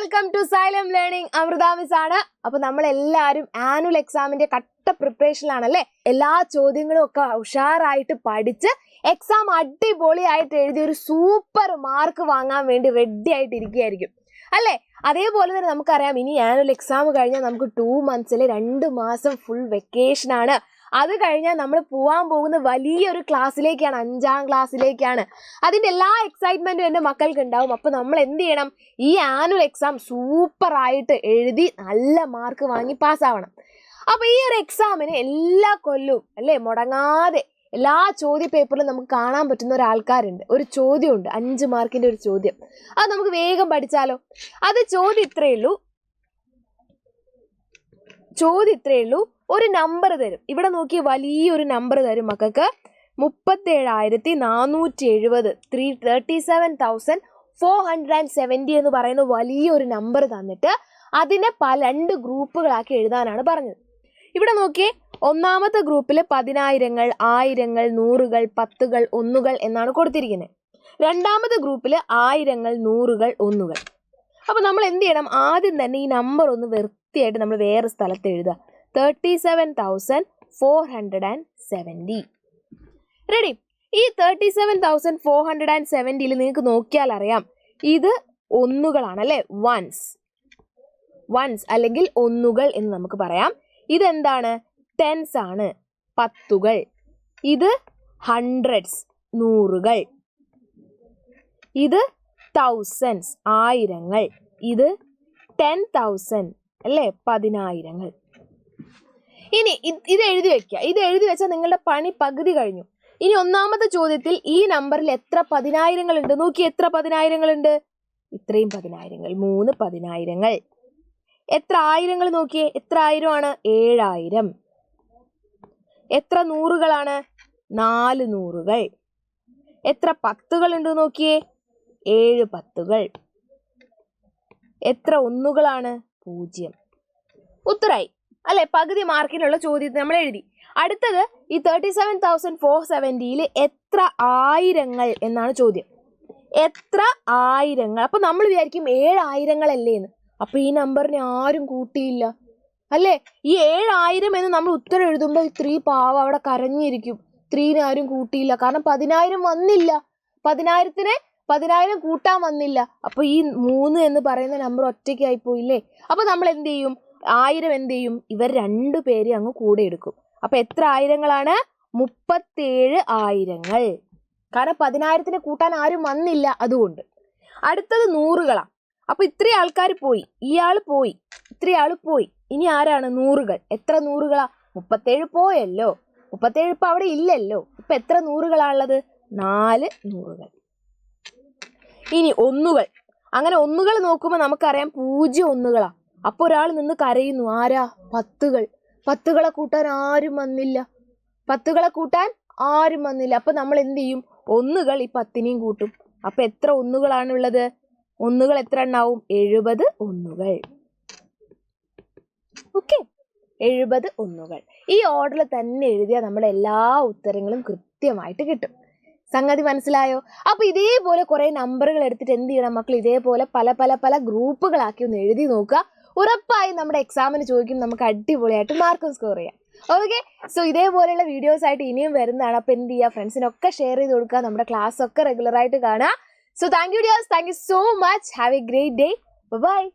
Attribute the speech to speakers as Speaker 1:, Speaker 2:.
Speaker 1: Welcome to Xylem Learning. Amrutha miss ആണ്. അപ്പൊ നമ്മൾ എല്ലാവരും ആനുവൽ എക്സാമിന്റെ കട്ട പ്രിപ്പറേഷനിലാണല്ലേ. എല്ലാ ചോദ്യങ്ങളും ഒക്കെ ഉഷാറായിട്ട് പഠിച്ച് എക്സാം അടിപൊളിയായിട്ട് എഴുതി ഒരു സൂപ്പർ മാർക്ക് വാങ്ങാൻ വേണ്ടി റെഡി ആയിട്ട് ഇരിക്കുകയായിരിക്കും അല്ലേ. അതേപോലെ തന്നെ നമുക്കറിയാം, ഇനി ആനുവൽ എക്സാം കഴിഞ്ഞാൽ നമുക്ക് 2 months 2 മാസം ഫുൾ വെക്കേഷൻ ആണ്. അത് കഴിഞ്ഞാൽ നമ്മൾ പോകാൻ പോകുന്ന വലിയൊരു ക്ലാസ്സിലേക്കാണ്, 5ാം ക്ലാസ്സിലേക്കാണ്. അതിൻ്റെ എല്ലാ എക്സൈറ്റ്മെൻറ്റും എൻ്റെ മക്കൾക്ക് ഉണ്ടാവും. അപ്പോൾ നമ്മൾ എന്ത് ചെയ്യണം? ഈ ആനുവൽ എക്സാം സൂപ്പറായിട്ട് എഴുതി നല്ല മാർക്ക് വാങ്ങി പാസ്സാവണം. അപ്പോൾ ഈ ഒരു എക്സാമിന് എല്ലാ കൊല്ലവും അല്ലേ മുടങ്ങാതെ എല്ലാ ചോദ്യ പേപ്പറിലും നമുക്ക് കാണാൻ പറ്റുന്ന ഒരാൾക്കാരുണ്ട്. ഒരു ചോദ്യമുണ്ട്, 5 മാർക്കിൻ്റെ ഒരു ചോദ്യം. അത് നമുക്ക് വേഗം പഠിച്ചാലോ. അത് ചോദ്യം ഇത്രയേ ഉള്ളൂ. ഒരു നമ്പർ തരും. ഇവിടെ നോക്കി വലിയൊരു നമ്പർ തരും മക്കൾക്ക്. 37,470 37,470 എന്ന് പറയുന്ന വലിയൊരു നമ്പർ തന്നിട്ട് അതിനെ 2 ഗ്രൂപ്പുകളാക്കി എഴുതാനാണ് പറഞ്ഞത്. ഇവിടെ നോക്കിയേ, ഒന്നാമത്തെ ഗ്രൂപ്പിൽ 10,000, 1000, 100, 10, 1 എന്നാണ് കൊടുത്തിരിക്കുന്നത്. രണ്ടാമത്തെ ഗ്രൂപ്പിൽ 1000, 100, 1. അപ്പോൾ നമ്മൾ എന്ത് ചെയ്യണം? ആദ്യം തന്നെ ഈ നമ്പർ ഒന്ന് വൃത്തിയായിട്ട് നമ്മൾ വേറെ സ്ഥലത്ത് എഴുതുക. 37,470. റെഡി? ഈ 37,470 നിങ്ങൾക്ക് നോക്കിയാൽ അറിയാം, ഇത് ഒന്നുകളാണ് അല്ലേ. വൺസ് അല്ലെങ്കിൽ ഒന്നുകൾ എന്ന് നമുക്ക് പറയാം. ഇതെന്താണ്? ടെൻസ് ആണ്, 10കൾ. ഇത് ഹൺഡ്രഡ്സ്, 100കൾ. ഇത് തൗസൻഡ്സ്, 1000ങ്ങൾ. ഇത് 10,000 അല്ലേ, 10,000ങ്ങൾ. ഇനി ഇത് എഴുതി വെക്കുക. ഇത് എഴുതി വെച്ചാൽ നിങ്ങളുടെ പണി പകുതി കഴിഞ്ഞു. ഇനി ഒന്നാമത്തെ ചോദ്യത്തിൽ ഈ നമ്പറിൽ എത്ര 10,000ങ്ങൾ ഉണ്ട്? നോക്കി, എത്ര 10,000ങ്ങൾ ഉണ്ട്? ഇത്രയും 10,000ങ്ങൾ, 3 10,000ങ്ങൾ. എത്ര ആയിരങ്ങൾ നോക്കിയേ, എത്ര ആയിരമാണ്? 7,000. എത്ര നൂറുകളാണ്? 4 നൂറുകൾ. എത്ര 10കൾ ഉണ്ട് നോക്കിയേ, 7 10കൾ. എത്ര ഒന്നുകളാണ്? 0. ഉത്തരായി അല്ലെ. പകുതി മാർക്കിനുള്ള ചോദ്യത്തിൽ നമ്മൾ എഴുതി. അടുത്തത് ഈ 37,470 എത്ര ആയിരങ്ങൾ എന്നാണ് ചോദ്യം. എത്ര ആയിരങ്ങൾ? അപ്പൊ നമ്മൾ വിചാരിക്കും 7,000 എന്ന്. അപ്പൊ ഈ നമ്പറിനെ ആരും കൂട്ടിയില്ല അല്ലേ. ഈ 7,000 എന്ന് നമ്മൾ ഉത്തരം എഴുതുമ്പോൾ 3 പാവം അവിടെ കരഞ്ഞിരിക്കും. 3 ആരും കൂട്ടിയില്ല, കാരണം 10,000 വന്നില്ല. 10,000 കൂട്ടാൻ വന്നില്ല. അപ്പൊ ഈ 3 എന്ന് പറയുന്ന നമ്പർ ഒറ്റയ്ക്കായി പോയില്ലേ. അപ്പൊ നമ്മൾ എന്ത് ചെയ്യും? 1000 എന്ത് ചെയ്യും? ഇവർ 2 പേരെ അങ്ങ് കൂടെ എടുക്കും. അപ്പൊ എത്ര ആയിരങ്ങളാണ്? 37,000ങ്ങൾ. കാരണം 10,000 കൂട്ടാൻ ആരും വന്നില്ല, അതുകൊണ്ട്. അടുത്തത് നൂറുകളാണ്. അപ്പൊ ഇത്രയും ആൾക്കാർ പോയി, ഇയാൾ പോയി, ഇത്രയാൾ പോയി. ഇനി ആരാണ്? നൂറുകൾ. എത്ര നൂറുകളാ? 37 പോയല്ലോ. 37 ഇപ്പൊ അവിടെ ഇല്ലല്ലോ. ഇപ്പൊ എത്ര നൂറുകളാണുള്ളത്? 4 നൂറുകൾ. ഇനി ഒന്നുകൾ. അങ്ങനെ ഒന്നുകൾ നോക്കുമ്പോൾ നമുക്കറിയാം 0 ഒന്നുകളാ. അപ്പൊ ഒരാൾ നിന്ന് കരയുന്നു. ആരാ? 10കൾ. 10കളെ കൂട്ടാൻ ആരും വന്നില്ല. അപ്പൊ നമ്മൾ എന്ത് ചെയ്യും? ഒന്നുകൾ ഈ 10നെയും കൂട്ടും. അപ്പൊ എത്ര ഒന്നുകളാണുള്ളത്? ഒന്നുകൾ എത്ര എണ്ണാവും? 70 ഒന്നുകൾ. ഓക്കെ, 70 ഒന്നുകൾ. ഈ ഓർഡറിൽ തന്നെ എഴുതിയാൽ നമ്മുടെ എല്ലാ ഉത്തരങ്ങളും കൃത്യമായിട്ട് കിട്ടും. സംഗതി മനസ്സിലായോ? അപ്പൊ ഇതേപോലെ കുറെ നമ്പറുകൾ എടുത്തിട്ട് എന്ത് ചെയ്യണം മക്കൾ? ഇതേപോലെ പല ഗ്രൂപ്പുകളാക്കി ഒന്ന് എഴുതി നോക്കുക. ഉറപ്പായും നമ്മുടെ എക്സാമിന് ചോദിക്കും, നമുക്ക് അടിപൊളിയായിട്ട് മാർക്കും സ്കോർ ചെയ്യാം. ഓക്കെ, സോ ഇതേപോലെയുള്ള വീഡിയോസ് ആയിട്ട് ഇനിയും വരുന്നതാണ്. അപ്പൊ എന്ത് ചെയ്യുക? ഫ്രണ്ട്സിനൊക്കെ ഷെയർ ചെയ്ത് കൊടുക്കുക. നമ്മുടെ ക്ലാസ് ഒക്കെ റെഗുലർ ആയിട്ട് കാണുക. So thank you dears, thank you so much. Have a great day. Bye bye.